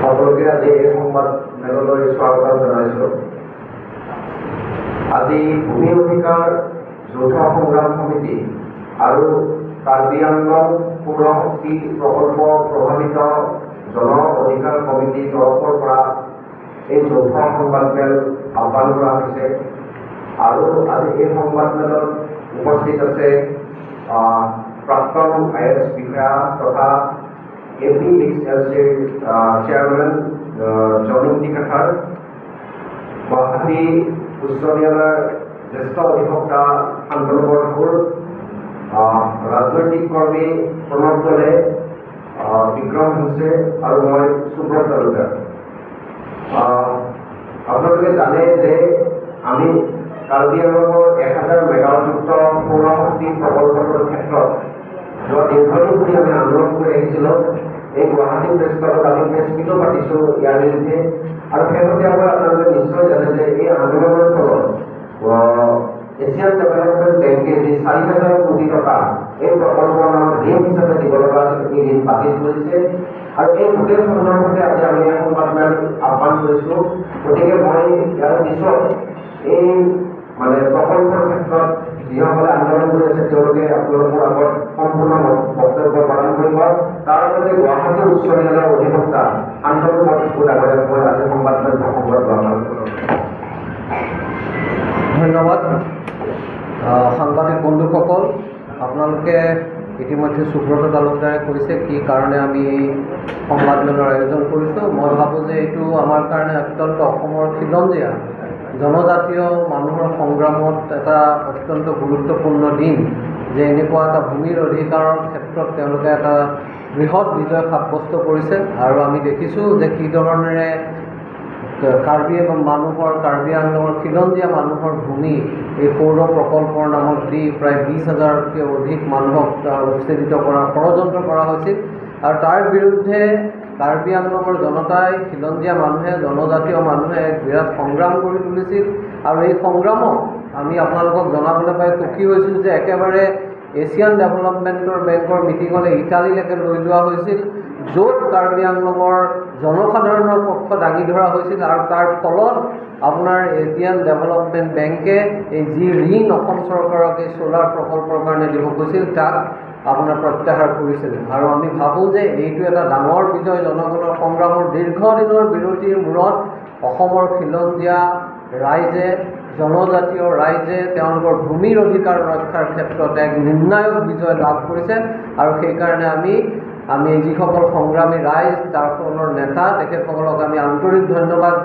সকলোকে আজি এই সংবাদ মেললৈ স্বাগতম জনাইছোঁ। আজি ভূমি অধিকাৰ যৌথ সংগ্ৰাম সমিতি আৰু কাৰ্বি আংলং সৌৰ শক্তি প্ৰকল্প প্ৰভাৱিত জন অধিকাৰ কমিটিৰ তৰফৰ পৰা এই যৌথ সংবাদ মেল আহ্বান কৰা হৈছে। আৰু আজি এই সংবাদ মেলত উপস্থিত আছে প্ৰাক্তন IAS বিষয়া তথা APXLCৰ চেয়াৰমেন জয়ন্তী কাঠাৰ, গুৱাহাটী উচ্চ ন্যায়ালয়ৰ জ্যেষ্ঠ অধিবক্তা শান্তনু বৰঠাকুৰ, ৰাজনৈতিক কৰ্মী প্ৰণৱ দলে, বিক্ৰম হৈছে আৰু মই সুব্ৰত তালুকদাৰ। আপোনালোকে জানে যে আমি কাৰ্বি আংলঙৰ 1000 মেগাৱাটযুক্ত সৌৰ শক্তি প্ৰকল্পটোৰ ক্ষেত্ৰত যোৱা দীৰ্ঘদিন ধৰি আমি আন্দোলন কৰি আহিছিলোঁ। এই গুৱাহাটী প্ৰেছ ক্লাবত আমি প্ৰেছ মিটো পাতিছোঁ ইয়াৰ বিৰুদ্ধে। আৰু শেহতীয়াকৈ আপোনালোকে নিশ্চয় জানে যে এই আন্দোলনৰ ফলত এছিয়ান ডেভেলপমেণ্ট বেংকে যি 4000 কোটি টকা এই প্ৰকল্পৰ নামত ঋণ হিচাপে দিব লগা আছিল, এই ঋণ বাতিল কৰিছে। আৰু এই গোটেই সন্দৰ্ভতে আজি আমি এই সংবাদ মেল আহ্বান কৰিছোঁ। গতিকে মই ইয়াৰ পিছত এই প্ৰকল্পৰ ক্ষেত্ৰত যিসকলে আন্দোলন কৰি আছে তেওঁলোকে আপোনালোকৰ আগত সম্পূৰ্ণ বক্তব্য প্ৰদান কৰিব। তাৰ লগতে গুৱাহাটী উচ্চ ন্যায়ালয়ৰ অধিবক্তা শান্তনু বৰঠাকুৰ ডাঙৰীয়াক মই আজি সংবাদ মেল প্ৰসংগত আহ্বান কৰোঁ। ধন্যবাদ। সাংবাদিক বন্ধুসকল, আপোনালোকে ইতিমধ্যে সুব্ৰত তালুকদাৰে কৈছে কি কাৰণে আমি সংবাদ মেলৰ আয়োজন কৰিছোঁ। মই ভাবোঁ যে এইটো আমাৰ কাৰণে অত্যন্ত অসমৰ খিলঞ্জীয়া জনজাতীয় মানুহৰ সংগ্ৰামত এটা অত্যন্ত গুৰুত্বপূৰ্ণ দিন, যে এনেকুৱা এটা ভূমিৰ অধিকাৰৰ ক্ষেত্ৰত তেওঁলোকে এটা বৃহৎ বিজয় সাব্যস্ত কৰিছে। আৰু আমি দেখিছোঁ যে কি ধৰণেৰে কাৰ্বি আংলঙৰ খিলঞ্জীয়া মানুহৰ ভূমি এই সৌৰ প্ৰকল্পৰ নামত দি প্ৰায় 20,000তকৈ অধিক মানুহক উচ্ছেদিত কৰাৰ ষড়যন্ত্ৰ কৰা হৈছিল। আৰু তাৰ বিৰুদ্ধে কাৰ্বি আংলঙৰ জনতাই, খিলঞ্জীয়া মানুহে, জনজাতীয় মানুহে এক বিৰাট সংগ্ৰাম কৰি তুলিছিল। আৰু এই সংগ্ৰামক আমি আপোনালোকক জনাবলৈ পাই সুখী হৈছোঁ যে একেবাৰে এছিয়ান ডেভেলপমেণ্টৰ বেংকৰ মিটিঙলৈ ইটালীলৈকে লৈ যোৱা হৈছিল, য'ত কাৰ্বি আংলঙৰ জনসাধাৰণৰ পক্ষ দাঙি ধৰা হৈছিল। আৰু তাৰ ফলত আপোনাৰ এছিয়ান ডেভেলপমেণ্ট বেংকে এই যি ঋণ অসম চৰকাৰক এই চ'লাৰ প্ৰকল্পৰ কাৰণে দিব গৈছিল তাক আপোনাৰ প্ৰত্যাহাৰ কৰিছিল। আৰু আমি ভাবোঁ যে এইটো এটা ডাঙৰ বিজয়। জনগণৰ সংগ্ৰামৰ দীৰ্ঘদিনৰ বিৰতিৰ মূৰত অসমৰ খিলঞ্জীয়া ৰাইজে, জনজাতীয় ৰাইজে তেওঁলোকৰ ভূমিৰ অধিকাৰ ৰক্ষাৰ ক্ষেত্ৰত এক নিৰ্ণায়ক বিজয় লাভ কৰিছে। আৰু সেইকাৰণে আমি যিসকল সংগ্ৰামী ৰাইজ, তাৰ সকলৰ নেতা, তেখেতসকলক আমি আন্তৰিক ধন্যবাদ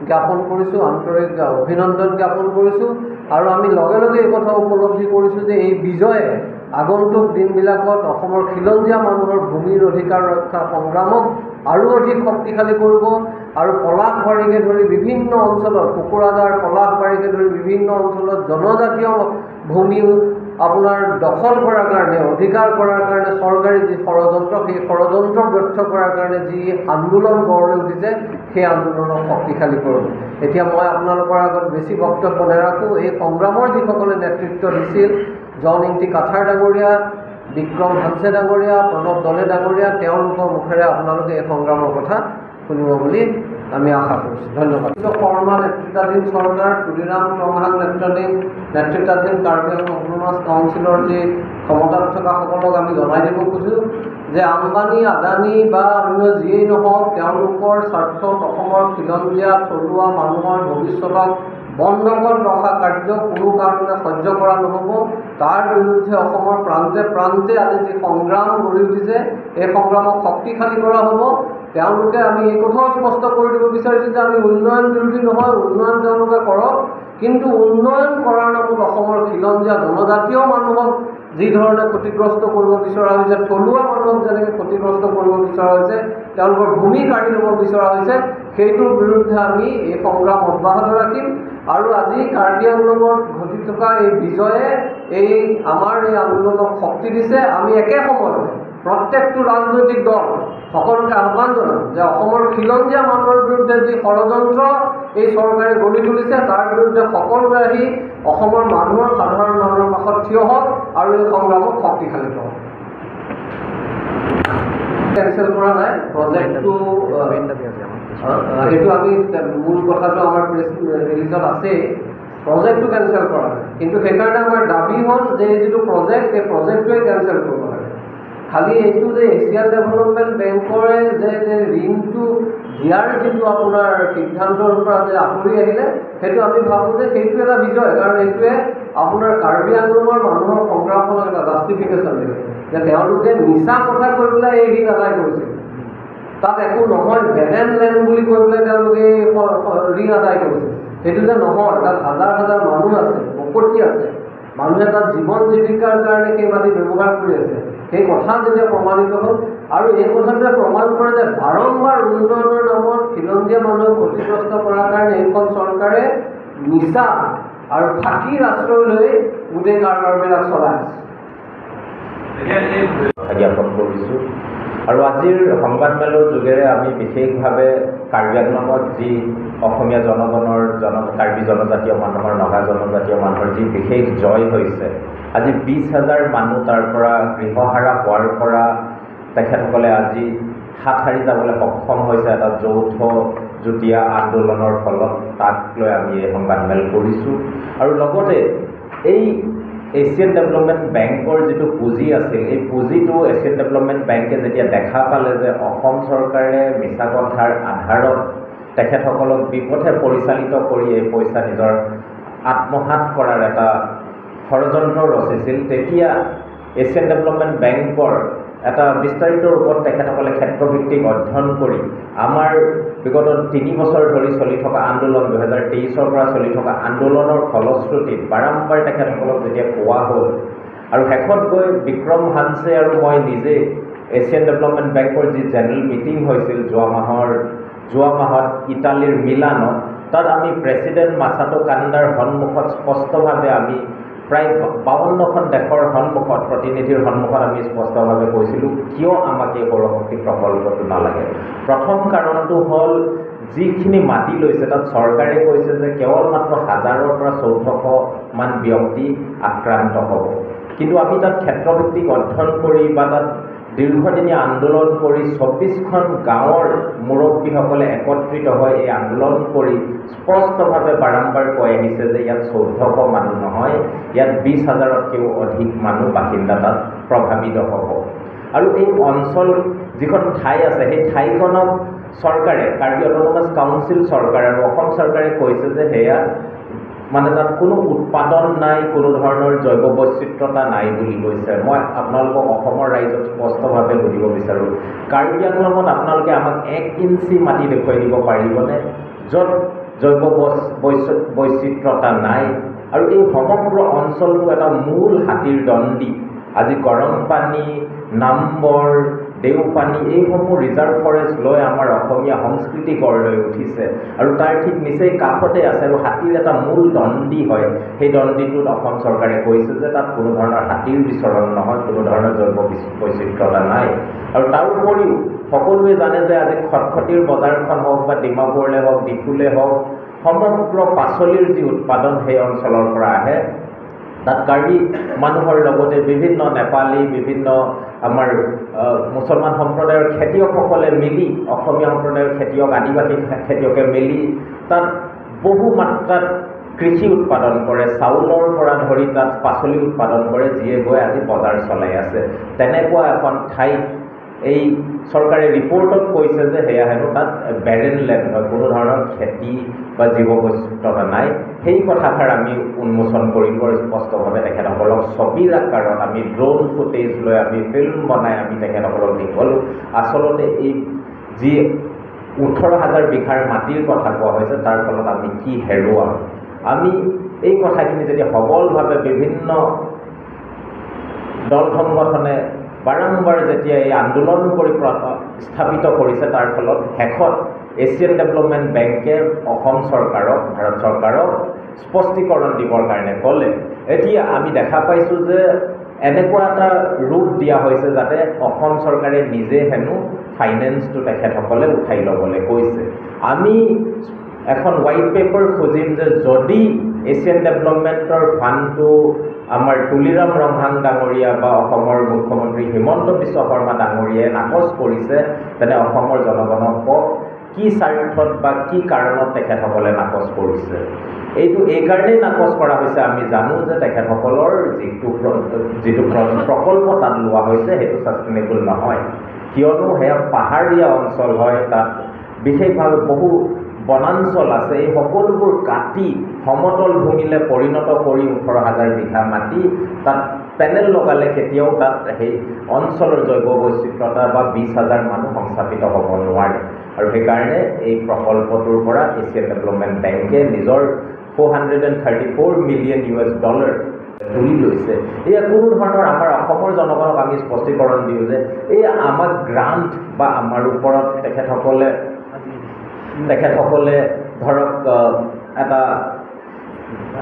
জ্ঞাপন কৰিছোঁ, আন্তৰিক অভিনন্দন জ্ঞাপন কৰিছোঁ। আৰু আমি লগে লগে এই কথা উপলব্ধি কৰিছোঁ যে এই বিজয়ে আগন্তুক দিনবিলাকত অসমৰ খিলঞ্জীয়া মানুহৰ ভূমিৰ অধিকাৰ ৰক্ষা সংগ্ৰামক আৰু অধিক শক্তিশালী কৰিব। আৰু পলাশবাৰীকে ধৰি বিভিন্ন অঞ্চলত, কোকৰাঝাৰ, পলাশবাৰীকে ধৰি বিভিন্ন অঞ্চলত জনজাতীয় ভূমি আপোনাৰ দখল কৰাৰ কাৰণে, অধিকাৰ কৰাৰ কাৰণে চৰকাৰী যি ষড়যন্ত্ৰ, সেই ষড়যন্ত্ৰ ব্যৰ্থ কৰাৰ কাৰণে যি আন্দোলন গঢ় লৈ উঠিছে, সেই আন্দোলনক শক্তিশালী কৰোঁ। এতিয়া মই আপোনালোকৰ আগত বেছি বক্তব্য নাৰাখোঁ। এই সংগ্ৰামৰ যিসকলে নেতৃত্ব দিছিল, জয়ন্তী কাঠাৰ ডাঙৰীয়া, বিক্ৰম হালছে ডাঙৰীয়া, প্ৰণৱ দলে ডাঙৰীয়া, তেওঁলোকৰ মুখেৰে আপোনালোকে এই সংগ্ৰামৰ কথা শুনিব বুলি আমি আশা কৰিছোঁ। ধন্যবাদ। শৰ্মা নেতৃত্বাধীন চৰকাৰ, তুলিৰাম টংহাং নেতৃত্বাধীন কাৰ্বি আংলং অটোনমাছ কাউন্সিলৰ যি ক্ষমতাত থকাসকলক আমি জনাই দিব খোজোঁ যে আম্বানী, আদানী বা অন্য যিয়েই নহওক, তেওঁলোকৰ স্বাৰ্থত অসমৰ খিলঞ্জীয়া থলুৱা মানুহৰ ভৱিষ্যতক বন্ধকত ৰখা কাৰ্য কোনো কাৰণে সহ্য কৰা নহ'ব। তাৰ বিৰুদ্ধে অসমৰ প্ৰান্তে প্ৰান্তে আজি যি সংগ্ৰাম গঢ়ি উঠিছে, এই সংগ্ৰামক শক্তিশালী কৰা হ'ব। তেওঁলোকে আমি এই কথাও স্পষ্ট কৰি দিব বিচাৰিছোঁ যে আমি উন্নয়ন বিৰোধী নহয়, উন্নয়ন তেওঁলোকে কৰক, কিন্তু উন্নয়ন কৰাৰ নামত অসমৰ খিলঞ্জীয়া জনজাতীয় মানুহক যি ধৰণে ক্ষতিগ্ৰস্ত কৰিব বিচৰা হৈছে, থলুৱা মানুহক যেনেকৈ ক্ষতিগ্ৰস্ত কৰিব বিচৰা হৈছে, তেওঁলোকৰ ভূমি কাঢ়ি ল'ব বিচৰা হৈছে, সেইটোৰ বিৰুদ্ধে আমি এই সংগ্ৰাম অব্যাহত ৰাখিম। আৰু আজি কাৰ্বি আংলঙত ঘটি থকা এই বিজয়ে আমাৰ এই আন্দোলনক শক্তি দিছে। আমি একে সময়তে প্ৰত্যেকটো ৰাজনৈতিক দল সকলোকে আহ্বান জনাম যে অসমৰ খিলঞ্জীয়া মানুহৰ বিৰুদ্ধে যি ষড়যন্ত্ৰ এই চৰকাৰে গঢ়ি তুলিছে, তাৰ বিৰুদ্ধে সকলোৱে আহি অসমৰ মানুহৰ, সাধাৰণ মানুহৰ কাষত থিয় হওক আৰু এই সংগ্ৰামক শক্তিশালী কৰক। কেনচেল কৰা নাই প্ৰজেক্টটো সেইটো আমি মূল কথাটো আমাৰ প্ৰেছ ৰিলিজত আছেই প্ৰজেক্টটো কেনচেল কৰা নাই কিন্তু সেইকাৰণে আমাৰ দাবী হ'ল যে যিটো প্ৰজেক্ট এই প্ৰজেক্টটোৱে কেনচেল কৰিব লাগে খালি এইটো যে এছিয়ান ডেভেলপমেণ্ট বেংকৰে যে ঋণটো দিয়াৰ যিটো আপোনাৰ সিদ্ধান্তৰ পৰা যে আঁতৰি আহিলে সেইটো আমি ভাবোঁ যে সেইটো এটা বিজয় কাৰণ এইটোৱে আপোনাৰ কাৰ্বি আংলঙৰ মানুহৰ সংগ্ৰামখনক এটা জাষ্টিফিকেশ্যন দিলে যে তেওঁলোকে মিছা কথা কৈ পেলাই এই ঋণ আদায় কৰিছিল তাত একো নহয় বেলেন লেণ্ড বুলি কৈ পেলাই তেওঁলোকে ঋণ আদায় কৰিছিল সেইটো যে নহয় তাত হাজাৰ হাজাৰ মানুহ আছে বসতি আছে মানুহে তাত জীৱন জীৱিকাৰ কাৰণে সেই মাটি ব্যৱহাৰ কৰি আছে সেই কথা যেতিয়া প্ৰমাণিত হ'ল আৰু এই কথাটোৱে প্ৰমাণ কৰে যে বাৰম্বাৰ উন্নয়নৰ নামত খিলঞ্জীয়া মানুহক ক্ষতিগ্ৰস্ত কৰাৰ কাৰণে এইখন চৰকাৰে মিছা আৰু ফাঁকিৰ আশ্ৰয় লৈ গোটেই কাৰবাৰবিলাক চলাই আছে জ্ঞাপন কৰিছোঁ আৰু আজিৰ সংবাদমেলৰ যোগেৰে আমি বিশেষভাৱে কাৰ্বি আংলঙত যি অসমীয়া জনগণৰ কাৰ্বি জনজাতীয় মানুহৰ নগা জনজাতীয় মানুহৰ যি বিশেষ জয় হৈছে আজি 20,000 মানুহ তাৰ পৰা গৃহহাৰা হোৱাৰ পৰা তেখেতসকলে আজি হাত সাৰি যাবলৈ সক্ষম হৈছে এটা যৌথ যুটীয়া আন্দোলনৰ ফলত তাক লৈ আমি এই সংবাদমেল কৰিছোঁ আৰু লগতে এই এছিয়ান ডেভেলপমেণ্ট বেংকৰ যিটো পুঁজি আছিল এই পুঁজিটো এছিয়ান ডেভেলপমেণ্ট বেংকে যেতিয়া দেখা পালে যে অসম চৰকাৰে মিছা কথাৰ আধাৰত তেখেতসকলক বিপথে পৰিচালিত কৰি এই পইচা নিজৰ আত্মসাৎ কৰাৰ এটা ষড়যন্ত্ৰ ৰচিছিল তেতিয়া এছিয়ান ডেভেলপমেণ্ট বেংকৰ এটা বিস্তাৰিত ৰূপত তেখেতসকলে ক্ষেত্ৰভিত্তিক অধ্যয়ন কৰি আমাৰ বিগত 3 বছৰ ধৰি চলি থকা আন্দোলন 2023 পৰা চলি থকা আন্দোলনৰ ফলশ্ৰুতিত বাৰম্বাৰ তেখেতসকলক যেতিয়া পোৱা হ'ল আৰু শেষত গৈ বিক্ৰম হানছে আৰু মই নিজে এছিয়ান ডেভেলপমেণ্ট বেংকৰ যি জেনেৰেল মিটিং হৈছিল যোৱা মাহত ইটালীৰ মিলানত তাত আমি প্ৰেছিডেণ্ট মাছাটো কাণ্ডাৰ সন্মুখত স্পষ্টভাৱে আমি প্ৰায় 52খন দেশৰ সন্মুখত প্ৰতিনিধিৰ সন্মুখত আমি স্পষ্টভাৱে কৈছিলোঁ কিয় আমাক এই সৌৰশক্তি প্ৰকল্পটো নালাগে প্ৰথম কাৰণটো হ'ল যিখিনি মাটি লৈছে তাত চৰকাৰে কৈছে যে কেৱল মাত্ৰ 1000ৰ পৰা 1400 মান ব্যক্তি আক্ৰান্ত হ'ব কিন্তু আমি তাত ক্ষেত্ৰভিত্তিক অধ্যয়ন কৰি বা তাত দীৰ্ঘদিনীয়া আন্দোলন কৰি 24খন গাঁৱৰ মুৰব্বীসকলে একত্ৰিত হৈ এই আন্দোলন কৰি স্পষ্টভাৱে বাৰম্বাৰ কৈ আহিছে যে ইয়াত 1400 মানুহ নহয় ইয়াত 20,000তকৈও অধিক মানুহ বাসিন্দা তাত প্ৰভাৱিত হ'ব আৰু এই অঞ্চল যিখন ঠাই আছে সেই ঠাইখনক চৰকাৰে কাৰ্বি অট'নমাছ কাউন্সিল চৰকাৰ আৰু অসম চৰকাৰে কৈছে যে সেয়া মানে তাত কোনো উৎপাদন নাই কোনো ধৰণৰ জৈৱ বৈচিত্ৰতা নাই বুলি কৈছে মই আপোনালোকক অসমৰ ৰাইজক স্পষ্টভাৱে সুধিব বিচাৰোঁ কাৰ্বি আংলঙত আপোনালোকে আমাক 1 ইঞ্চি মাটি দেখুৱাই দিব পাৰিবনে য'ত জৈৱ বৈচিত্ৰতা নাই আৰু এই সমগ্ৰ অঞ্চলটো এটা মূল হাতীৰ দণ্ডি আজি গৰমপানী নাম্বৰ দেওপানী এইসমূহ ৰিজাৰ্ভ ফৰেষ্ট লৈ আমাৰ অসমীয়া সংস্কৃতি গঢ় লৈ উঠিছে আৰু তাৰ ঠিক নিচেই কাষতে আছে আৰু হাতীৰ এটা মূল দণ্ডি হয় সেই দণ্ডিটোত অসম চৰকাৰে কৈছে যে তাত কোনো ধৰণৰ হাতীৰ বিচৰণ নহয় কোনো ধৰণৰ জৈৱ বৈচিত্ৰতা নাই আৰু তাৰ উপৰিও সকলোৱে জানে যে আজি খটখটিৰ বজাৰখন হওক বা ডিমাপুৰলৈ হওক ডিফুলে হওক সমগ্ৰ পাচলিৰ যি উৎপাদন সেই অঞ্চলৰ পৰা আহে তাত কাৰ্বি মানুহৰ লগতে বিভিন্ন নেপালী বিভিন্ন আমাৰ মুছলমান সম্প্ৰদায়ৰ খেতিয়কসকলে মিলি অসমীয়া সম্প্ৰদায়ৰ খেতিয়ক আদিবাসী খেতিয়কে মিলি তাত বহু মাত্ৰাত কৃষি উৎপাদন কৰে চাউলৰ পৰা ধৰি তাত পাচলি উৎপাদন কৰে যিয়ে গৈ আজি বজাৰ চলাই আছে তেনেকুৱা এখন ঠাইত এই চৰকাৰে ৰিপৰ্টত কৈছে যে সেয়া হেনো তাত বেৰেন লেণ্ড হয় কোনো ধৰণৰ খেতি বা জীৱ বৈচিত্ৰতা নাই সেই কথাষাৰ আমি উন্মোচন কৰিব আৰু স্পষ্টভাৱে তেখেতসকলক ছবিৰ আকাৰত আমি ড্ৰোন ফুটেজ লৈ আমি ফিল্ম বনাই আমি তেখেতসকলক দেখুৱালোঁ আচলতে এই যি 18,000 বিঘাৰ মাটিৰ কথা কোৱা হৈছে তাৰ ফলত আমি কি হেৰুৱাম আমি এই কথাখিনি যদি সবলভাৱে বিভিন্ন দল সংগঠনে বাৰম্বাৰ যেতিয়া এই আন্দোলন কৰি স্থাপিত কৰিছে তাৰ ফলত শেষত এছিয়ান ডেভেলপমেণ্ট বেংকে অসম চৰকাৰক ভাৰত চৰকাৰক স্পষ্টীকৰণ দিবৰ কাৰণে ক'লে এতিয়া আমি দেখা পাইছোঁ যে এনেকুৱা এটা ৰূপ দিয়া হৈছে যাতে অসম চৰকাৰে নিজে হেনো ফাইনেন্সটো তেখেতসকলে উঠাই ল'বলৈ কৈছে আমি এখন হোৱাইট পেপাৰ খুজিম যে যদি এছিয়ান ডেভেলপমেণ্টৰ ফাণ্ডটো আমাৰ তুলিৰাম ৰংহাং ডাঙৰীয়া বা অসমৰ মুখ্যমন্ত্ৰী হিমন্ত বিশ্ব শৰ্মা ডাঙৰীয়াই নাকচ কৰিছে, তেনে অসমৰ জনগণক কওক কি স্বাৰ্থত বা কি কাৰণত তেখেতসকলে নাকচ কৰিছে। এইটো এইকাৰণেই নাকচ কৰা হৈছে, আমি জানো যে তেখেতসকলৰ যিটো প্ৰকল্প তাত লোৱা হৈছে সেইটো ছাষ্টেইনেবল নহয়, কিয়নো সেয়া পাহাৰীয়া অঞ্চল হয়, তাত বিশেষভাৱে বহু বনাঞ্চল আছে। এই সকলোবোৰ কাটি সমতল ভূমিলৈ পৰিণত কৰি 18,000 বিঘা মাটি তাত পেনেল লগালে কেতিয়াও তাত সেই অঞ্চলৰ জৈৱ বৈচিত্ৰতা বা 20,000 মানুহ সংস্থাপিত হ'ব নোৱাৰে। আৰু সেইকাৰণে এই প্ৰকল্পটোৰ পৰা এছিয়ান ডেভেলপমেণ্ট বেংকে নিজৰ $434 মিলিয়ন তুলি লৈছে। এয়া কোনো ধৰণৰ আমাৰ অসমৰ জনগণক আমি স্পষ্টীকৰণ দিওঁ যে এই আমাক গ্ৰাণ্ট বা আমাৰ ওপৰত তেখেতসকলে ধৰক এটা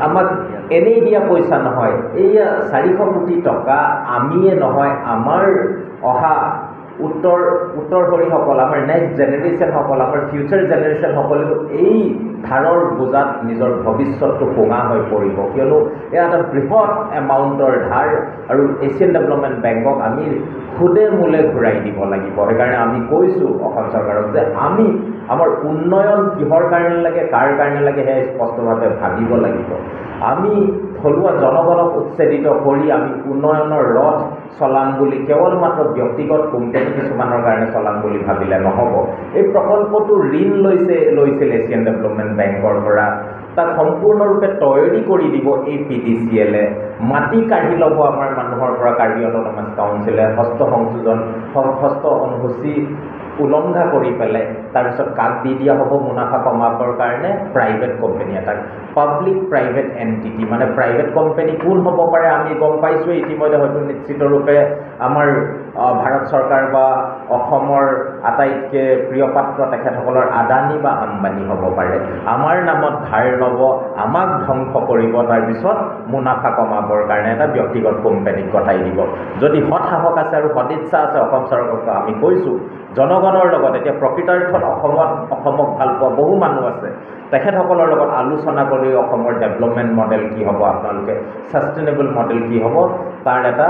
আমাক এনেই দিয়া পইচা নহয়, এইয়া 400 কোটি টকা আমিয়ে নহয়, আমাৰ অহা উত্তৰসূৰীসকল, আমাৰ নেক্সট জেনেৰেশ্যনসকল, আমাৰ ফিউচাৰ জেনেৰেশ্যনসকলেও এই ধাৰৰ বোজাত নিজৰ ভৱিষ্যতটো কোঙা হৈ পৰিব, কিয়নো এয়া এটা বৃহৎ এমাউণ্টৰ ধাৰ আৰু এছিয়ান ডেভেলপমেণ্ট বেংকক আমি সুদে মূলে ঘূৰাই দিব লাগিব। সেইকাৰণে আমি কৈছোঁ অসম চৰকাৰক যে আমি আমাৰ উন্নয়ন কিহৰ কাৰণে লাগে, কাৰ কাৰণে লাগে সেয়া স্পষ্টভাৱে ভাবিব লাগিব। আমি থলুৱা জনগণক উচ্ছেদিত কৰি আমি উন্নয়নৰ ৰথ চলাম বুলি কেৱল মাত্ৰ ব্যক্তিগত কোম্পানী কিছুমানৰ কাৰণে চলাম বুলি ভাবিলে নহ'ব। এই প্ৰকল্পটো ঋণ লৈছিল এছিয়ান ডেভেলপমেণ্ট বেংকৰ পৰা, তাক সম্পূৰ্ণৰূপে তৈয়াৰী কৰি দিব এই PDCL-এ, মাটি কাঢ়ি ল'ব আমাৰ মানুহৰ পৰা কাৰ্বি অট'নমাছ কাউন্সিলে, হস্ত অনুসূচী উলংঘা কৰি পেলাই তাৰপিছত কাক দি দিয়া হ'ব মুনাফা কমাবৰ কাৰণে প্ৰাইভেট কোম্পানী এটাক। পাব্লিক প্ৰাইভেট এণ্টিটি মানে প্ৰাইভেট কোম্পানী কোন হ'ব পাৰে আমি গম পাইছোঁ ইতিমধ্যে, হয়তো নিশ্চিতৰূপে আমাৰ ভাৰত চৰকাৰ বা অসমৰ আটাইতকৈ প্ৰিয় পাত্ৰ তেখেতসকলৰ আদানী বা আম্বানী হ'ব পাৰে। আমাৰ নামত ধাৰ ল'ব, আমাক ধ্বংস কৰিব, তাৰপিছত মুনাফা কমাবৰ কাৰণে এটা ব্যক্তিগত কোম্পানীক গতাই দিব। যদি সৎ সাহস আছে আৰু সদিচ্ছা আছে অসম চৰকাৰক আমি কৈছোঁ জনগণৰ লগত, এতিয়া প্ৰকৃতাৰ্থত অসমক ভাল পোৱা বহু মানুহ আছে, তেখেতসকলৰ লগত আলোচনা কৰি অসমৰ ডেভেলপমেণ্ট মডেল কি হ'ব, আপোনালোকে ছাষ্টেইনেবল মডেল কি হ'ব তাৰ এটা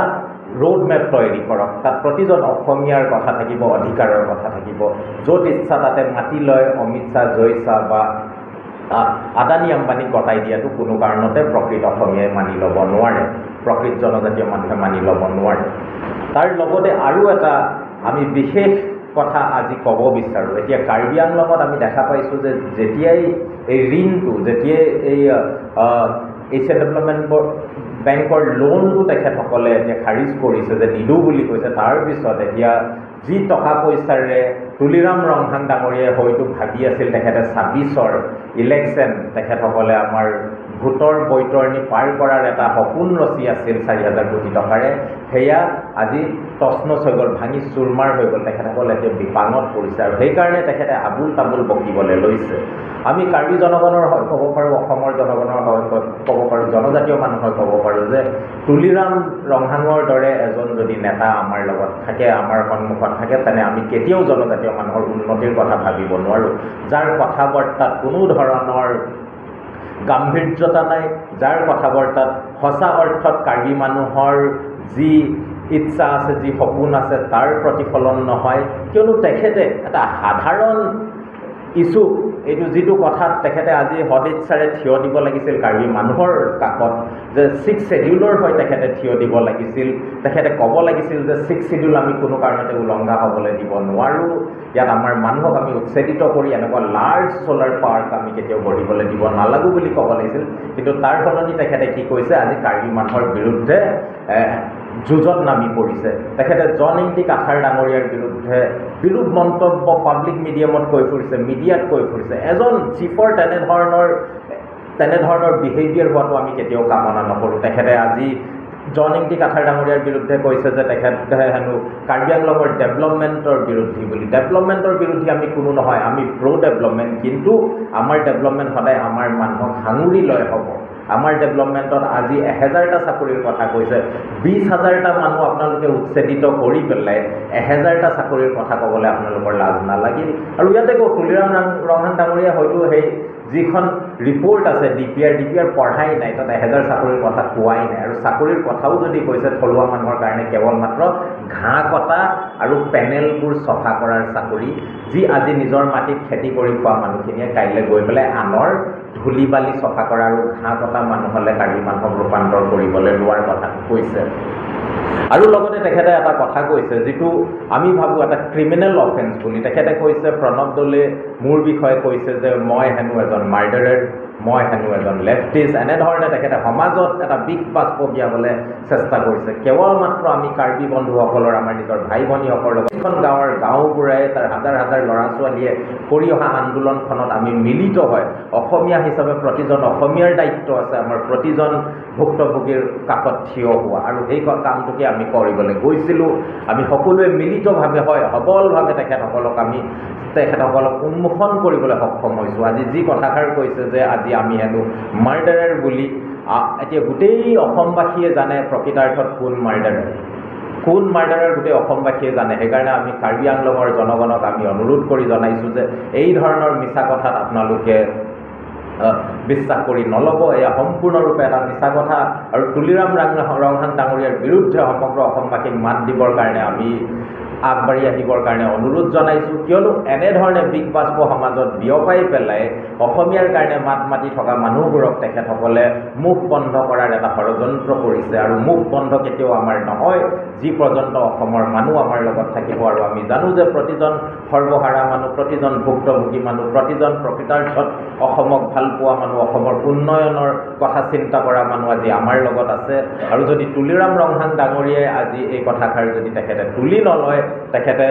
ৰোড মেপ তৈয়াৰী কৰক। তাত প্ৰতিজন অসমীয়াৰ কথা থাকিব, অধিকাৰৰ কথা থাকিব। য'ত ইচ্ছা তাতে মাটি লয় অমিত শ্বাহ, জয় শ্বাহ বা আদানী আম্বানীক গতাই দিয়াটো কোনো কাৰণতে প্ৰকৃত অসমীয়াই মানি ল'ব নোৱাৰে, প্ৰকৃত জনজাতীয় মানুহে মানি ল'ব নোৱাৰে। তাৰ লগতে আৰু এটা আমি বিশেষ কথা আজি ক'ব বিচাৰোঁ। এতিয়া কাৰ্বি আংলঙত আমি দেখা পাইছোঁ যে যেতিয়াই এই ঋণটো, যেতিয়াই এই এছিয়ান ডেভেলপমেণ্ট বেংকৰ লোনটো তেখেতসকলে এতিয়া খাৰিজ কৰিছে যে নিদিওঁ বুলি কৈছে, তাৰপিছত এতিয়া যি টকা পইচাৰে তুলিৰাম ৰংহাং ডাঙৰীয়াই হয়তো ভাবি আছিল তেখেতে 26ৰ ইলেকশ্যন তেখেতসকলে আমাৰ ভোটৰ বৈতৰণি পাৰ কৰাৰ এটা সপোন ৰচি আছিল 4,000 কোটি টকাৰে, সেয়া আজি তছনছ হৈ গ'ল, ভাঙি চুৰমাৰ হৈ গ'ল। তেখেতসকলে এতিয়া বিপাঙত পৰিছে আৰু সেইকাৰণে তেখেতে আবুল তাবুল বকিবলৈ লৈছে। আমি কাৰ্বি জনগণৰ হৈ ক'ব পাৰোঁ, অসমৰ জনগণৰ হৈ ক'ব পাৰোঁ, জনজাতীয় মানুহৰ ক'ব পাৰোঁ যে তুলিৰাম ৰংহাঙৰ দৰে এজন যদি নেতা আমাৰ লগত থাকে, আমাৰ সন্মুখত থাকে, তেনে আমি কেতিয়াও জনজাতীয় মানুহৰ উন্নতিৰ কথা ভাবিব নোৱাৰোঁ। যাৰ কথা বাৰ্তাত কোনো ধৰণৰ গাম্ভীৰ্যতা নাই, যাৰ কথা বাৰ্তাত সঁচা অৰ্থত কাৰ্বি মানুহৰ যি ইচ্ছা আছে, যি সপোন আছে তাৰ প্ৰতিফলন নহয়, কিয়নো তেখেতে এটা সাধাৰণ ইছ্যু, এইটো যিটো কথাত তেখেতে আজি সদিচ্ছাৰে থিয় দিব লাগিছিল কাৰ্বি মানুহৰ কাষত, যে 6th শ্বেডিউলৰ হৈ তেখেতে থিয় দিব লাগিছিল, তেখেতে ক'ব লাগিছিল যে 6th শ্বেডিউল আমি কোনো কাৰণতে উলংঘা হ'বলৈ দিব নোৱাৰোঁ, ইয়াত আমাৰ মানুহক আমি উচ্ছেদিত কৰি এনেকুৱা লাৰ্জ ছ'লাৰ পাৰ্ক আমি কেতিয়াও গঢ়িবলৈ দিব নালাগো বুলি ক'ব লাগিছিল। কিন্তু তাৰ সলনি তেখেতে কি কৈছে, আজি কাৰ্বি মানুহৰ বিৰুদ্ধে যুঁজত নামি পৰিছে। তেখেতে জন এণ্টি কাথাৰ ডাঙৰীয়াৰ বিৰুদ্ধে বিৰূপ মন্তব্য পাব্লিক মিডিয়ামত কৈ ফুৰিছে, মিডিয়াত কৈ ফুৰিছে। এজন চিফৰ তেনেধৰণৰ বিহেভিয়াৰ হোৱাটো আমি কেতিয়াও কামনা নকৰোঁ। তেখেতে আজি জন এণ্টি কাথাৰ ডাঙৰীয়াৰ বিৰুদ্ধে কৈছে যে তেখেতে হেনো কাৰ্বি আংলঙৰ ডেভেলপমেণ্টৰ বিৰোধী বুলি। ডেভেলপমেণ্টৰ বিৰোধী আমি কোনো নহয়, আমি প্ৰ' ডেভেলপমেণ্ট, কিন্তু আমাৰ ডেভেলপমেণ্ট সদায় আমাৰ মানুহক সাঙুৰি লৈ হ'ব। আমাৰ ডেভেলপমেণ্টত আজি 1000টা চাকৰিৰ কথা কৈছে, 20,000টা মানুহ আপোনালোকে উচ্ছেদিত কৰি পেলাই 1000টা চাকৰিৰ কথা ক'বলৈ আপোনালোকৰ লাজ নালাগিল। আৰু ইয়াতে তুলিৰাম ৰংহাং ডাঙৰীয়া হয়তো সেই যিখন ৰিপৰ্ট আছে DPR পঢ়াই নাই, তাত 1000 চাকৰিৰ কথা কোৱাই নাই। আৰু চাকৰিৰ কথাও যদি কৈছে থলুৱা মানুহৰ কাৰণে কেৱল মাত্ৰ ঘাঁহ কটা আৰু পেনেলবোৰ চফা কৰাৰ চাকৰি, যি আজি নিজৰ মাটিত খেতি কৰি খোৱা মানুহখিনিয়ে কাইলৈ গৈ পেলাই আনৰ ধূলি বালি চফা কৰা আৰু ঘাঁহ কটা মানুহলৈ কাৰ্বি মানুহক ৰূপান্তৰ কৰিবলৈ লোৱাৰ কথা কৈছে। আৰু লগতে তেখেতে এটা কথা কৈছে, যিটো আমি ভাবোঁ এটা ক্ৰিমিনেল অফেন্স বুলি। তেখেতে কৈছে, প্ৰণৱ দলে মোৰ বিষয়ে কৈছে যে মই হেনো এজন মাৰ্ডাৰাৰ, মই হেনো এজন লেফটিষ্ট, এনেধৰণে তেখেতে সমাজত এটা বিষ বাষ্প বিয়াবলৈ চেষ্টা কৰিছে। কেৱল মাত্ৰ আমি কাৰ্বি বন্ধুসকলৰ, আমাৰ নিজৰ ভাই ভনীসকলৰ লগত এখন গাঁৱৰ গাঁওবুঢ়াই তাৰ হাজাৰ হাজাৰ ল'ৰা ছোৱালীয়ে কৰি অহা আন্দোলনখনত আমি মিলিত হয় অসমীয়া হিচাপে প্ৰতিজন অসমীয়াৰ দায়িত্ব আছে আমাৰ প্ৰতিজন ভুক্তভোগীৰ কাষত থিয় হোৱা, আৰু সেই কামটোকে আমি কৰিবলৈ গৈছিলোঁ। আমি সকলোৱে মিলিতভাৱে হয় সবলভাৱে তেখেতসকলক উন্মোচন কৰিবলৈ সক্ষম হৈছোঁ। আজি যি কথাষাৰ কৈছে যে আজি আমি হেনো মাৰ্ডাৰাৰ বুলি, এতিয়া গোটেই অসমবাসীয়ে জানে প্ৰকৃতাৰ্থত কোন মাৰ্ডাৰাৰ গোটেই অসমবাসীয়ে জানে। সেইকাৰণে আমি কাৰ্বি আংলঙৰ জনগণক আমি অনুৰোধ কৰি জনাইছোঁ যে এই ধৰণৰ মিছা কথাত আপোনালোকে বিশ্বাস কৰি নল'ব। এয়া সম্পূৰ্ণৰূপে এটা মিছা কথা। আৰু তুলিৰাম ৰংহাং ডাঙৰীয়াৰ বিৰুদ্ধে সমগ্ৰ অসমবাসীক মাত দিবৰ কাৰণে আমি আগবাঢ়ি আহিবৰ কাৰণে অনুৰোধ জনাইছোঁ। কিয়নো এনেধৰণে বিষ বাষ্প সমাজত বিয়পাই পেলাই অসমীয়াৰ কাৰণে মাত মাতি থকা মানুহবোৰক তেখেতসকলে মুখ বন্ধ কৰাৰ এটা ষড়যন্ত্ৰ কৰিছে। আৰু মুখ বন্ধ কেতিয়াও আমাৰ নহয়, যি পৰ্যন্ত অসমৰ মানুহ আমাৰ লগত থাকিব। আৰু আমি জানো যে প্ৰতিজন সৰ্বহাৰা মানুহ, প্ৰতিজন ভুক্তভোগী মানুহ, প্ৰতিজন প্ৰকৃতাৰ্থত অসমক ভাল পোৱা মানুহ, অসমৰ উন্নয়নৰ কথা চিন্তা কৰা মানুহ আজি আমাৰ লগত আছে। আৰু যদি তুলিৰাম ৰংহাং ডাঙৰীয়াই আজি এই কথাষাৰ যদি তেখেতে তুলি নলয়, তেখেতে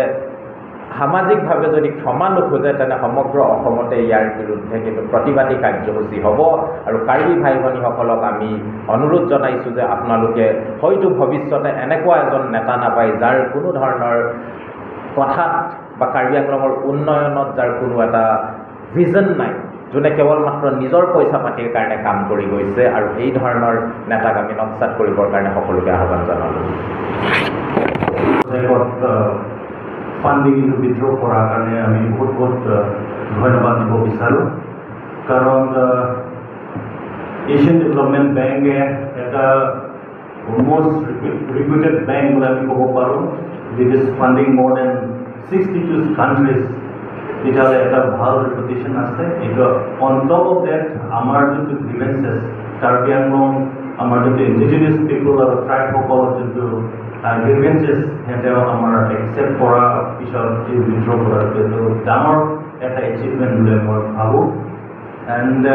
সামাজিকভাৱে যদি ক্ষমা নোখোজে, তেনে সমগ্ৰ অসমতে ইয়াৰ বিৰুদ্ধে কিন্তু প্ৰতিবাদী কাৰ্যসূচী হ'ব। আৰু কাৰ্বি ভাই ভনীসকলক আমি অনুৰোধ জনাইছোঁ যে আপোনালোকে হয়তো ভৱিষ্যতে এনেকুৱা এজন নেতা নাপায় যাৰ কোনো ধৰণৰ কথাত বা কাৰ্বি আংলঙৰ উন্নয়নত যাৰ কোনো এটা ভিজন নাই, যোনে কেৱল মাত্ৰ নিজৰ পইচা পাতিৰ কাৰণে কাম কৰি গৈছে। আৰু এই ধৰণৰ নেতাক আমি নস্যাৎ কৰিবৰ কাৰণে সকলোকে আহ্বান জনালোঁ। ফাণ্ডিং উইথড্ৰ কৰাৰ কাৰণে আমি বহুত ধন্যবাদ দিব বিচাৰোঁ। কাৰণ এছিয়ান ডেভেলপমেণ্ট বেংকে এটা অলমষ্ট ৰিপুটেড বেংক বুলি আমি ক'ব পাৰোঁ। ইট ইজ ফাণ্ডিং মোৰ দেন 62 কাণ্ট্ৰিজ। তেতিয়াহ'লে এটা ভাল ৰেপুটেশ্যন আছে। এইটো অন টপ অফ ডেট আমাৰ যোনটো গ্ৰিভেঞ্চেছ, কাৰ্বি আংলং আমাৰ যোনটো ইণ্ডিজিনিয়াছ পিপল আৰু ট্ৰাইবসকলৰ যোনটো গ্ৰিভেঞ্চেছ, সিহঁতেও আমাৰ একচেপ্ট কৰাৰ পিছত এই উইথড্ৰ কৰাটো ডাঙৰ এটা এচিভমেণ্ট বুলি মই ভাবোঁ। এণ্ড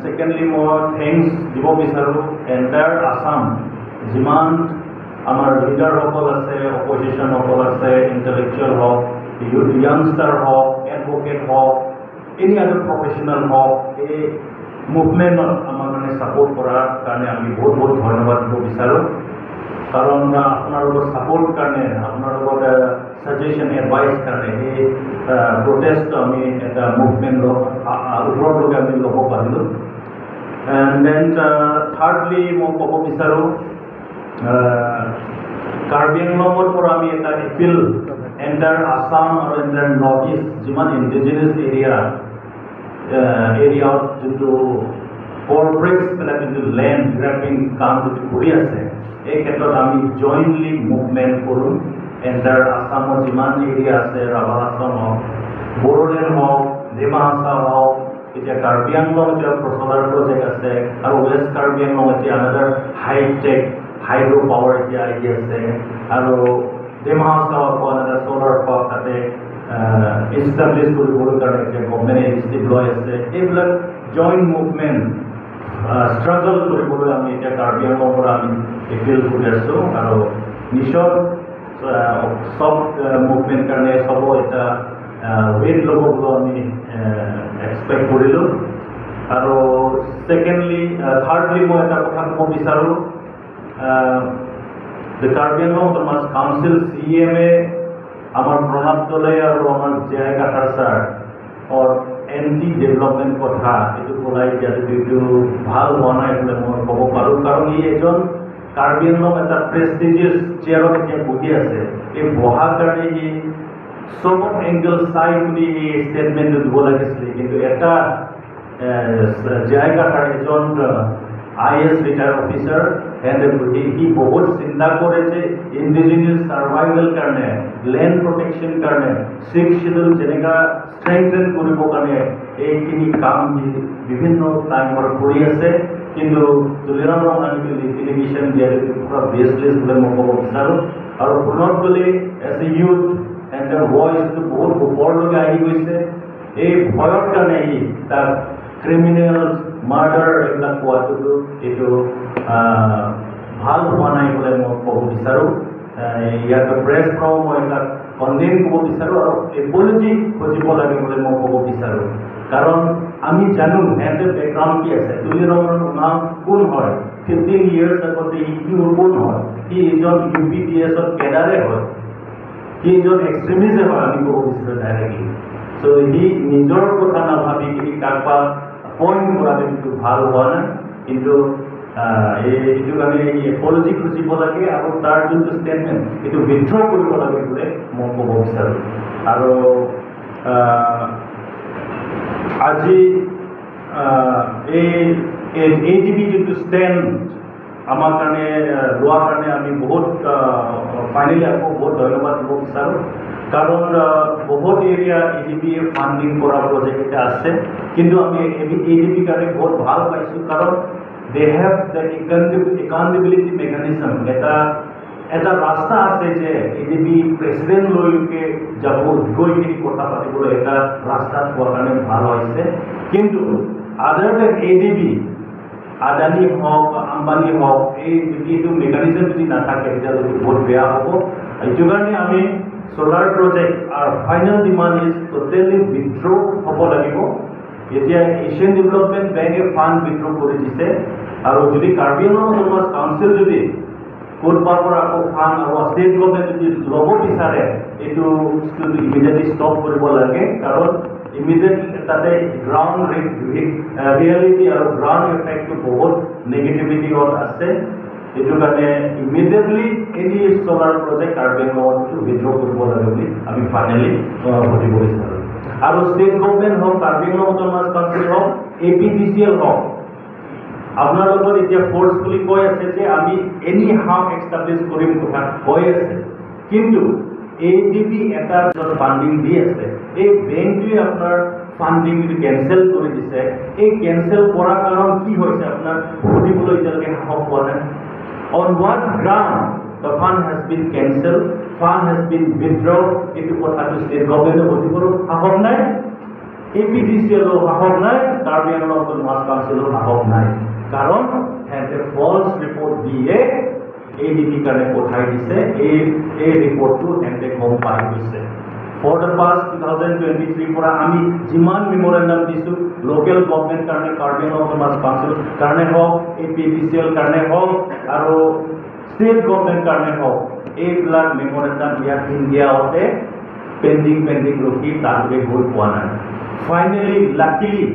ছেকেণ্ডলি মই থেংকছ দিব বিচাৰোঁ এণ্টায়াৰ আছাম, যিমান আমাৰ লিডাৰসকল আছে, অপজিশ্যনসকল আছে, ইণ্টেলেকচুৱেল হওক, য়াংষ্টাৰ হওক, এডভকেট হওক, এনি আদাৰ প্ৰফেশ্যনেল হওক, এই মুভমেণ্টত আমাৰ মানে ছাপোৰ্ট কৰাৰ কাৰণে আমি বহুত ধন্যবাদ দিব বিচাৰোঁ। কাৰণ আপোনালোকৰ ছাপোৰ্ট কাৰণে, আপোনালোকৰ ছাজেশ্যন এডভাইচ কাৰণে এই প্ৰটেষ্ট আমি এটা মুভমেণ্ট ওপৰলৈকে আমি ল'ব পাৰিলোঁ। এণ্ড দেন থাৰ্ডলি মই ক'ব বিচাৰোঁ কাৰ্বি আংলঙৰ পৰা আমি এটা এপিল এণ্টায়াৰ আছাম আৰু এণ্টায়াৰ নৰ্থ ইষ্ট যিমান ইণ্ডিজিনিয়াছ এৰিয়াত যোনটো কৰ্পৰেটছবিলাক যোনটো লেণ্ড গ্ৰেবিং কাম যদি কৰি আছে, এই ক্ষেত্ৰত আমি জইণ্টলি মুভমেণ্ট কৰোঁ। এণ্টায়াৰ আছামৰ যিমান এৰিয়া আছে, ৰাভা আছাম হওক, বড়োলেণ্ড হওক, ডিমা হাছাও হওক, এতিয়া কাৰ্বি আংলং এতিয়া প্ৰচলাৰ প্ৰজেক্ট আছে, আৰু ৱেষ্ট কাৰ্বি আংলং এতিয়া আনাদাৰ হাইটেক হাইড্ৰ' পাৱাৰ এতিয়া আহি আছে, আৰু ডিমা হাছাও আকৌ আনাদাৰ চ'লাৰ পাৱাৰ তাতে ইষ্টাব্লিছ কৰিবলৈ কাৰণে এতিয়া গভমেণ্টে ইনিচিয়েটিভ লৈ আছে। এইবিলাক জইণ্ট মুভমেণ্ট ষ্ট্ৰাগল কৰিবলৈ আমি এতিয়া কাৰ্বি আংলঙৰ পৰা আমি এপিল কৰি আছোঁ। আৰু নিশ্চয় চব মুভমেণ্ট কাৰণে চব এটা ৱেইট ল'ব বুলি আমি এক্সপেক্ট কৰিলোঁ। আৰু থাৰ্ডলি মই এটা কথা ক'ব বিচাৰোঁ, the Karbi Anglong autonomous council CMA আমাৰ প্ৰণৱ দলে আৰু আমাৰ জে.আই. কাঠাৰ ছাৰ এণ্টি ডেভেলপমেণ্ট কথা এইটো ক'লাই এইটো ভাল হোৱা নাই বুলি মই ক'ব পাৰোঁ। কাৰণ ই এজন কাৰ্বি আংলং এটা প্ৰেষ্টিজিয়াছ চেয়াৰত এতিয়া বহি আছে। এই বহাৰ কাৰণে ই চব এংগল চাই বুলি এই ষ্টেটমেণ্টটো দিব লাগিছিলে, কিন্তু এটা জায়গাটার এজন IAS রিটায়ার্ড অফিসার হি বহুত চিন্তা করে যে ইন্ডিজিনিয়াস সার্ভাইভেল কাৰণে ল্যান্ড প্ৰটেকশন কাৰণে 6 শিডিউল যেনেকা স্ট্ৰেংথেন কৰিব কাৰণে এইখিনি কাম বিভিন্ন টাইমৰ কৰি আছে কিন্তু তুলিৰাম ৰঙালী লিটিগেশ্যন দিয়াৰ পুৰা বেছলেছ বুলি মই ক'ব বিচাৰোঁ আৰু পুনৰ গ'লে এজ এ ইউথ এণ্ড ভইচটো বহুত ওপৰলৈকে আহি গৈছে এই ভয়ৰ কাৰণে তাৰ ক্ৰিমিনেল মাৰ্ডাৰ এইবিলাক পোৱাটো এইটো ভাল হোৱা নাই বুলি মই ক'ব বিচাৰোঁ ইয়াত প্ৰেছ ফ্ৰম মই তাক কণ্ডেম ক'ব বিচাৰোঁ আৰু এপলজি খুজিব লাগে বুলি মই ক'ব বিচাৰোঁ কাৰণ আমি জানো সিহঁতে বেকগ্ৰাউণ্ড কি আছে তুলিৰামৰ নাম কোন হয় 15 years আগতে কি কোন হয় সি এজন UPDSৰ কেডাৰে হয় সি এজন এক্সট্ৰিমিষ্টে হয় আমি ক'ব বিচাৰোঁ ডাইৰেক্টলি চ' সি নিজৰ কথা নাভাবি কিনি কাৰোবাক পইণ্ট কৰাটো কিন্তু ভাল হোৱা নাই কিন্তু এইটো কাৰণে এপলজি খুজিব লাগে আৰু তাৰ যোনটো ষ্টেটমেণ্ট এইটো উইথড্ৰ কৰিব লাগে বুলি মই ক'ব বিচাৰোঁ আৰু আজি এই ADB যোনটো ষ্টেণ্ড আমাৰ কাৰণে লোৱাৰ কাৰণে আমি বহুত ফাইনেলি আকৌ বহুত ধন্যবাদ দিব বিচাৰোঁ কাৰণ বহুত এৰিয়া ADB ফাণ্ডিং কৰা প্ৰজেক্ট এটা আছে কিন্তু আমি ADB কাৰণে বহুত ভাল পাইছোঁ কাৰণ they have the accountability mechanism এটা ৰাস্তা আছে যে ADB প্ৰেচিডেণ্ট লৈকে যাব গৈ কিনি কথা পাতিবলৈ এটা ৰাস্তা হোৱাৰ কাৰণে ভাল হৈছে কিন্তু আদাৰ দেন ADB আদানী হওক আম্বানী হওক এইটো মেকানিজম যদি নাথাকে তেতিয়াহ'লে বহুত বেয়া হ'ব এইটো কাৰণে আমি সোলাৰ প্ৰজেক্ট আৰু final demand is totally withdraw হ'ব লাগিব এতিয়া এছিয়ান ডেভেলপমেণ্ট বেংকে ফাণ্ড উইথড্ৰ কৰি দিছে আৰু যদি কাৰ্বি আংলং অট'নমাছ কাউন্সিল যদি ক'ৰবাৰ পৰা আকৌ ফাণ্ড আৰু ষ্টেট গভৰ্ণমেণ্ট যদি ল'ব বিচাৰে এইটো ইমিডিয়েটলি ষ্টপ কৰিব লাগে কাৰণ ইমিডিয়েটলি তাতে গ্ৰাউণ্ড ৰিয়েলিটি আৰু গ্ৰাউণ্ড এফেক্টটো বহুত নেগেটিভিটিত আছে এইটো কাৰণে immediately any solar project Karbi আংলঙত উইথড্ৰ কৰিব লাগে বুলি আমি ফাইনেলি সুধিব বিচাৰোঁ আৰু ষ্টেট গভৰ্ণমেণ্ট হওক কাৰ্বি আংলং অট'নমাছ কাউন্সিল হওক APDCL হওক আপোনালোকৰ এতিয়া ফ'ৰ্চফুলি কৈ আছে যে আমি এনি হাউ এষ্টাব্লিছ কৰিম কথা কৈ আছে কিন্তু ADB এটা ফাণ্ডিং দি আছে এই বেংকটোৱে আপোনাৰ ফাণ্ডিং যদি কেঞ্চেল কৰি দিছে এই কেঞ্চেল কৰাৰ কাৰণ কি হৈছে আপোনাৰ সুধিবলৈ এতিয়ালৈকে সাহস পোৱা নাই on what ground the fund has been cancelled fund has been withdrawn এইটো কথাটো ষ্টেট গভৰ্ণমেণ্টে সুধিবলৈ সাহস নাই APDCL সাহস নাই কাৰ্বি আংলং অট'নমাছ কাউন্সিলৰ সাহস নাই কাৰণ সিহঁতে ফলছ ৰিপৰ্ট দিয়ে ADB কাৰণে পঠাই দিছে এই ৰিপৰ্টটো সিহঁতে গম পাই গৈছে ফৰ দ্য পাষ্ট 2023 পৰা আমি যিমান মেমৰেণ্ডাম দিছোঁ লোকেল গভৰ্ণমেণ্ট কাৰণে কাৰ্বি আংলং অট'নমাছ কাউন্সিল কাৰণে হওক APDCL কাৰণে হওক আৰু ষ্টেট গভৰ্ণমেণ্ট কাৰণে হওক এইবিলাক মেমৰেণ্ডাম ইয়াত ইণ্ডিয়াতে পেণ্ডিং ৰখি তালৈকে গৈ পোৱা নাই finally luckily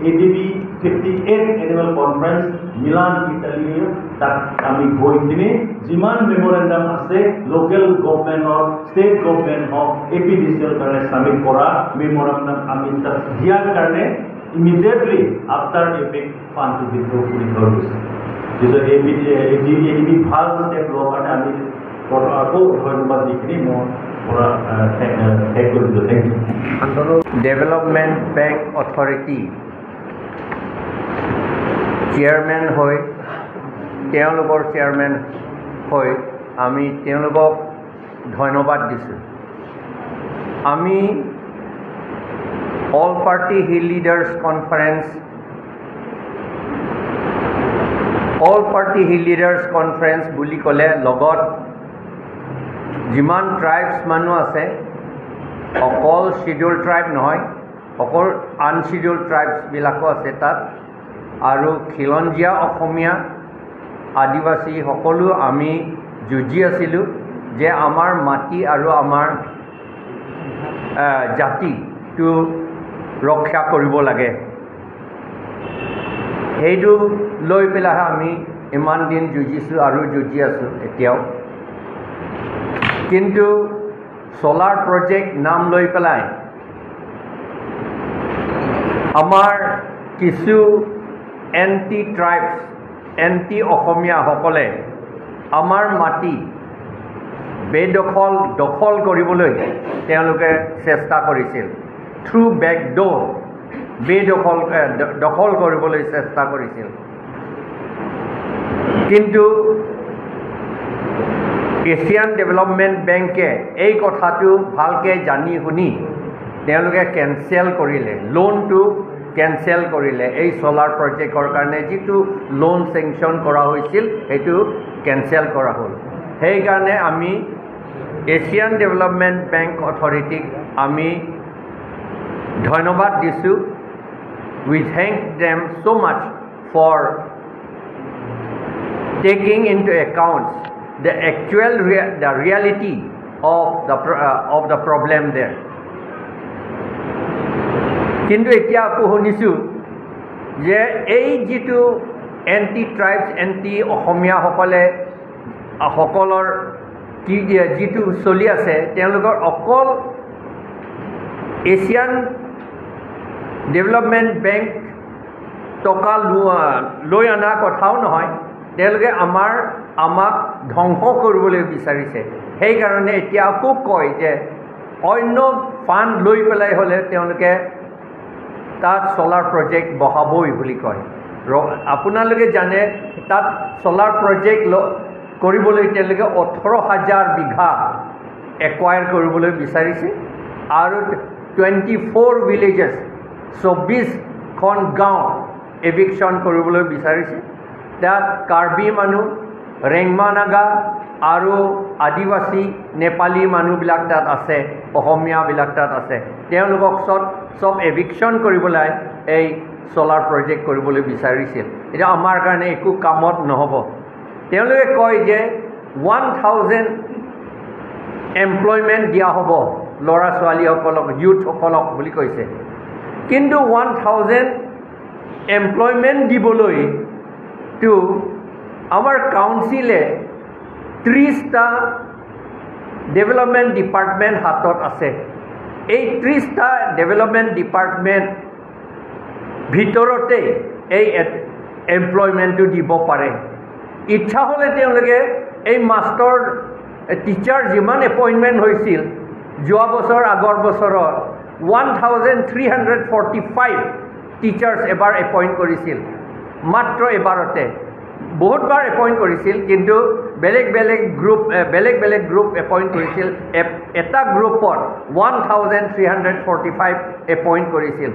ADB 58th annual conference Milan Italy তাত আমি গৈ কিনে যিমান মেমৰেণ্ডাম আছে লোকেল গভৰ্ণমেণ্টৰ ষ্টেট গভৰ্ণমেণ্ট হওক APDCL কাৰণে চাবমিট কৰা মেমৰেণ্ডাম আমি তাত দিয়াৰ কাৰণে ইমিডিয়েটলি আফটাৰ ইফেক্ট ফাণ্ডটো উইথড্ৰ কৰি থৈ গৈছে যিটো ADB ভাল ষ্টেপ লোৱাৰ কাৰণে আমি আকৌ ধন্যবাদ দি কিনে মই পৰা শেষ কৰি দিলোঁ thank you development bank authority chairman হৈ তেওঁলোকৰ চেয়াৰমেন হৈ আমি তেওঁলোকক ধন্যবাদ দিছোঁ আমি all party hill leaders conference বুলি ক'লে লগত যিমান ট্ৰাইবছ মানুহ আছে অকল শিডিউল ট্ৰাইব নহয় অকল আনশিডিউল ট্ৰাইবছবিলাকো আছে তাত আৰু খিলঞ্জীয়া অসমীয়া আদিবাসী সকলো আমি যুঁজি আছিলোঁ যে আমাৰ মাটি আৰু আমাৰ জাতিটো ৰক্ষা কৰিব লাগে সেইটো লৈ পেলাই আমি ইমান দিন যুঁজিছোঁ আৰু যুঁজি আছোঁ এতিয়াও কিন্তু সোলাৰ প্ৰজেক্ট নাম লৈ পেলাই আমাৰ কিছু এণ্টি ট্ৰাইবছ এণ্টি অসমীয়াসকলে আমাৰ মাটি দখল কৰিবলৈ তেওঁলোকে চেষ্টা কৰিছিল থ্ৰু বেকডোৰ দখল কৰিবলৈ চেষ্টা কৰিছিল কিন্তু এছিয়ান ডেভেলপমেণ্ট বেংকে এই কথাটো ভালকৈ জানি শুনি তেওঁলোকে কেনচেল কৰিলে লোনটো কেনচেল কৰিলে এই ছ'লাৰ প্ৰজেক্টৰ কাৰণে যিটো লোন চেংচন কৰা হৈছিল সেইটো কেনচেল কৰা হ'ল সেইকাৰণে আমি এছিয়ান ডেভেলপমেণ্ট বেংক অথৰিটিক আমি ধন্যবাদ দিছোঁ we thank them so much for taking into account the actual the reality of the problem there কিন্তু এতিয়া আকৌ শুনিছোঁ যে এই যিটো এণ্টি ট্ৰাইবছ এণ্টি অসমীয়াসকলে সকলৰ কি যিটো চলি আছে তেওঁলোকৰ অকল এছিয়ান ডেভেলপমেণ্ট বেংক টকা লৈ অনা কথাও নহয় তেওঁলোকে আমাক ধ্বংস কৰিবলৈ বিচাৰিছে সেইকাৰণে এতিয়া আকৌ কয় যে অন্য ফাণ্ড লৈ পেলাই হ'লে তেওঁলোকে তাত ছ'লাৰ প্ৰজেক্ট বহাবই বুলি কয় আপোনালোকে জানে তাত ছ'লাৰ প্ৰজেক্ট কৰিবলৈ তেওঁলোকে 18,000 বিঘা একুৱায়াৰ কৰিবলৈ বিচাৰিছে আৰু 24 ভিলেজেছ 24খন গাঁও এভিকশ্যন কৰিবলৈ বিচাৰিছে তাত কাৰ্বি মানুহ ৰেংমা নাগা আৰু আদিবাসী নেপালী মানুহবিলাক তাত আছে অসমীয়াবিলাক তাত আছে তেওঁলোকক চব এভিকশ্যন কৰিবলৈ এই ছ'লাৰ প্ৰজেক্ট কৰিবলৈ বিচাৰিছিল এতিয়া আমাৰ কাৰণে একো কামত নহ'ব তেওঁলোকে কয় যে 1000 এমপ্লয়মেণ্ট দিয়া হ'ব ল'ৰা ছোৱালীসকলক ইউথসকলক বুলি কৈছে কিন্তু 1000 এমপ্লয়মেণ্ট দিবলৈ তো আমাৰ কাউন্সিলে 30টা ডেভেলপমেণ্ট ডিপাৰ্টমেণ্ট হাতত আছে এই 30টা ডেভেলপমেণ্ট ডিপাৰ্টমেণ্ট ভিতৰতে এই এমপ্লয়মেণ্টটো দিব পাৰে ইচ্ছা হ'লে তেওঁলোকে এই মাষ্টৰ টিচাৰ যিমান এপইণ্টমেণ্ট হৈছিল যোৱা বছৰ আগৰ বছৰত 1345 টিচাৰ্ছ এবাৰ এপইণ্ট কৰিছিল মাত্ৰ এবাৰতে বহুতবাৰ এপইণ্ট কৰিছিল কিন্তু বেলেগ বেলেগ গ্ৰুপ এপইণ্ট কৰিছিল এটা গ্ৰুপত 1345 এপইণ্ট কৰিছিল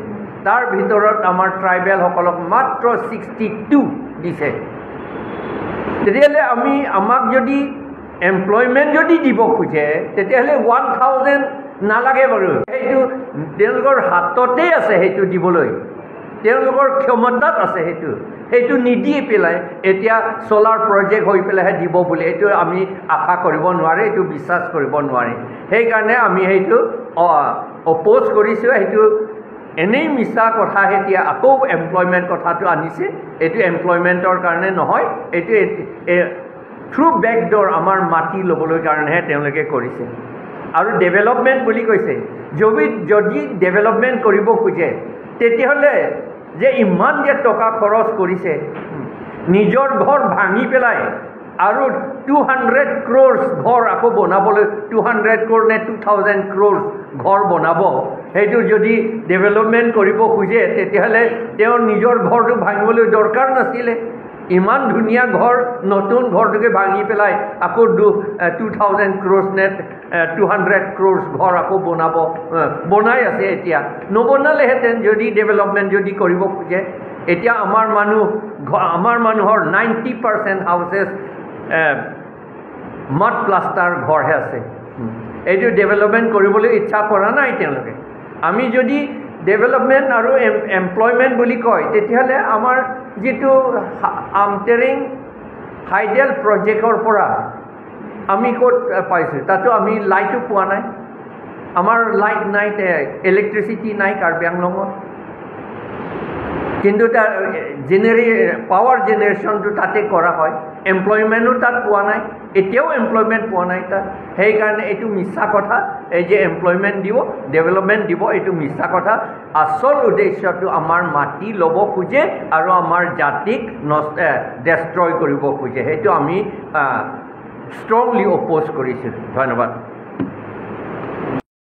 তাৰ ভিতৰত আমাৰ ট্ৰাইবেলসকলক মাত্ৰ 62 দিছে তেতিয়াহ'লে আমাক যদি এমপ্লয়মেণ্ট যদি দিব খোজে তেতিয়াহ'লে 1000 নালাগে বাৰু সেইটো তেওঁলোকৰ হাততেই আছে সেইটো দিবলৈ তেওঁলোকৰ ক্ষমতাত আছে সেইটো নিদি পেলাই এতিয়া ছ'লাৰ প্ৰজেক্ট হৈ পেলাইহে দিব বুলি এইটো আমি আশা কৰিব নোৱাৰে এইটো বিশ্বাস কৰিব নোৱাৰি সেইকাৰণে আমি সেইটো অপ'জ কৰিছোঁ সেইটো এনেই মিছা কথা এতিয়া আকৌ এমপ্লয়মেণ্ট কথাটো আনিছে এইটো এমপ্লয়মেণ্টৰ কাৰণে নহয় এইটো থ্ৰু বেকডোৰ আমাৰ মাটি ল'বলৈ কাৰণেহে তেওঁলোকে কৰিছে আৰু ডেভেলপমেণ্ট বুলি কৈছে যদি ডেভেলপমেণ্ট কৰিব খোজে তেতিয়াহ'লে যে ইমান যে টকা খৰচ কৰিছে নিজৰ ঘৰ ভাঙি পেলাই আৰু 200 crores ঘৰ আকৌ বনাবলৈ 200 crore নে 2000 crores ঘৰ বনাব সেইটো যদি ডেভেলপমেণ্ট কৰিব খোজে তেতিয়াহ'লে তেওঁৰ নিজৰ ঘৰটো ভাঙিবলৈ দৰকাৰ নাছিলে ইমান ধুনীয়া ঘৰ নতুন ঘৰটোকে ভাঙি পেলাই আকৌ 2000 crores নে 200 crores ঘৰ আকৌ বনাই আছে এতিয়া নবনালেহেঁতেন যদি ডেভেলপমেণ্ট যদি কৰিব খোজে এতিয়া আমাৰ মানুহৰ 90% হাউচেছ মড প্লাষ্টাৰ ঘৰহে আছে এইটো ডেভেলপমেণ্ট কৰিবলৈ ইচ্ছা কৰা নাই তেওঁলোকে আমি যদি ডেভেলপমেণ্ট আৰু এমপ্লয়মেণ্ট বুলি কয় তেতিয়াহ'লে আমাৰ যিটো আমটেৰিং হাইডেল প্ৰজেক্টৰ পৰা আমি ক'ত পাইছোঁ তাতো আমি লাইটো পোৱা নাই আমাৰ লাইট নাই ইলেক্ট্ৰিচিটি নাই কাৰ্বি আংলঙত কিন্তু পাৱাৰ জেনেৰেশ্যনটো তাতে কৰা হয় এমপ্লয়মেণ্টো তাত পোৱা নাই এতিয়াও এমপ্লয়মেণ্ট পোৱা নাই তাত সেইকাৰণে এইটো মিছা কথা এই যে এমপ্লয়মেণ্ট দিব ডেভেলপমেণ্ট দিব এইটো মিছা কথা আচল উদ্দেশ্যটো আমাৰ মাটি ল'ব খোজে আৰু আমাৰ জাতিক ডেষ্ট্ৰয় কৰিব খোজে সেইটো আমি ষ্ট্ৰংলি অপ'জ কৰিছোঁ ধন্যবাদ